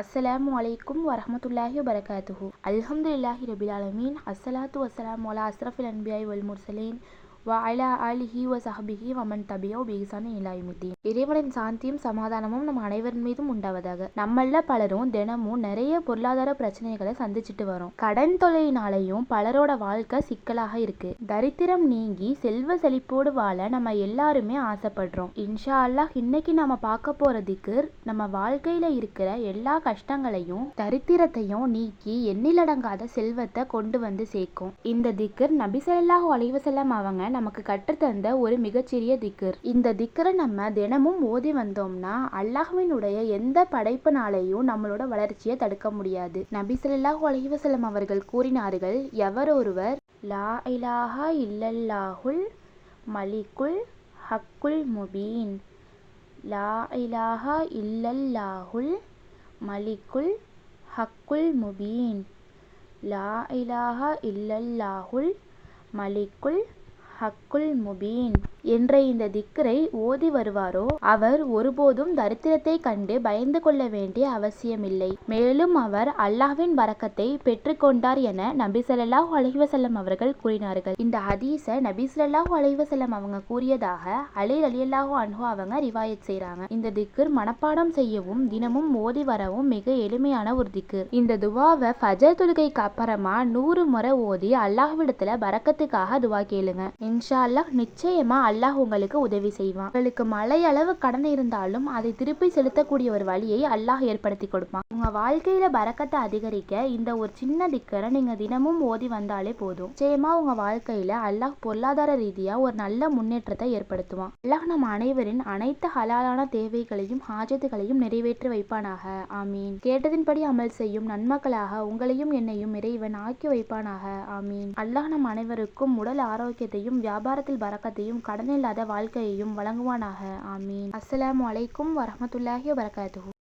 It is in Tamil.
அஸ்ஸலாமு அலைக்கும் வரஹ்மத்துல்லாஹி வபரகாத்துஹு. அல்ஹம்துலில்லாஹி ரபில் ஆலமீன். அஸ்ஸலாத்து வஸ்ஸலாமு அலா அஸ்ரஃபில் அன்பியாஇ வல் முர்சலீன் வ அலா ஆலிஹி வ ஸஹ்பிஹி வ மன் தபியஹு பி இஹ்சானின் இலா யௌமித்தீன். இறைவனின் சாந்தியும் சமாதானமும் நம் அனைவரின் மீதும் உண்டாவதாக. நம்மள பலரும் தினமும் நிறைய பொருளாதார பிரச்சனைகளை சந்திச்சுட்டு வரோம். கடன் தொல்லையினாலையும் பலரோட வாழ்க்கை சிக்கலாக இருக்கு. தரித்திரம் நீங்கி செல்வ செழிப்போடு வாழ நம்ம எல்லாருமே ஆசைப்படுறோம். இன்ஷா அல்லாஹ் இன்னைக்கு நம்ம பார்க்க போற திக்ர் நம்ம வாழ்க்கையில இருக்கிற எல்லா கஷ்டங்களையும் தரித்திரத்தையும் நீக்கி எண்ணிலடங்காத செல்வத்தை கொண்டு வந்து சேர்க்கும். இந்த திக்ர் நபி ஸல்லல்லாஹு அலைஹி வஸல்லம் அவங்க நமக்கு கற்றுத்தந்த ஒரு மிகச்சிறிய திக்ர். இந்த திக்ரை நம்ம தினமும் ஓதி வந்தோம்னா அல்லாஹ்வினுடைய எந்த படைப்புனாலையும் நம்மளோட வளர்ச்சியை தடுக்க முடியாது. நபி ஸல்லல்லாஹு அலைஹி வஸல்லம் அவர்கள் கூறினார்கள், எவர் ஒருவர் லா இலாஹா இல்லல்லாஹுல் மலிக்குல் ஹக்குல் முபீன், லா இலாஹா இல்லல்லாஹுல் மலிக்குல் ஹக்குல் முபீன், லா இலாஹா இல்லல்லாஹுல் மலிக்குல் ஹக்குல் முபீன் என்ற இந்த திக்ரை ஓதி வருவாரோ அவர் ஒருபோதும் தரித்திரத்தை கண்டு பயந்து கொள்ள வேண்டிய அவசியமில்லை. மேலும் அவர் அல்லாஹ்வின் பரக்கத்தை பெற்றுக்கொண்டார் என நபி ஸல்லல்லாஹு அலைஹி வஸல்லம் அவர்கள் கூறினார்கள். இந்த ஹதீஸை நபி ஸல்லல்லாஹு அலைஹி வஸல்லம் அவங்க கூறியதாக அலி ரலியல்லாஹு அன்ஹு அவங்க ரிவாயத் செய்றாங்க. இந்த திக்ர் மனப்பாடம் செய்யவும் தினமும் ஓதி வரவும் மிக எளிமையான ஒரு திக்ர். இந்த துவாவை ஃபஜர் தொழுகைக்கு அப்புறமா 100 முறை ஓதி அல்லாஹ்விடத்துல பரக்கத்துக்காக துவா கேளுங்க. இன்ஷா அல்லாஹ் நிச்சயமா அல்லாஹ் உங்களுக்கு உதவி செய்வான். உங்களுக்கு மலையளவு கடன் இருந்தாலும் அதை திருப்பி செலுத்தக்கூடிய ஒரு வழியை அல்லாஹ் ஏற்படுத்தி கொடுப்பான். உங்க வாழ்க்கையில பரக்கத்தை அதிகரிக்க இந்த ஒரு சின்ன திக்கரை நீங்க தினமும் ஓதி வந்தாலே போதும். நிச்சயமா உங்க வாழ்க்கையில அல்லாஹ் பொருளாதார ரீதியா ஒரு நல்ல முன்னேற்றத்தை ஏற்படுத்துவான். அல்லாஹ் நம் அனைவரின் அனைத்து ஹலாலான தேவைகளையும் ஹாஜத்துகளையும் நிறைவேற்றி வைப்பானாக. ஆமீன். கேட்டதின்படி அமல் செய்யும் நன்மக்களாக உங்களையும் என்னையும் இறைவன் ஆக்கி வைப்பானாக. ஆமீன். அல்லாஹ் நம் அனைவருக்கும் உடல் ஆரோக்கியத்தையும் வியாபாரத்தில் பரக்கத்தையும் கடனில்லாத வாழ்க்கையையும் வழங்குவானாக. ஆமீன். அஸ்ஸலாமு அலைக்கும் வரஹ்மத்துல்லாஹி வபரகாத்துஹு.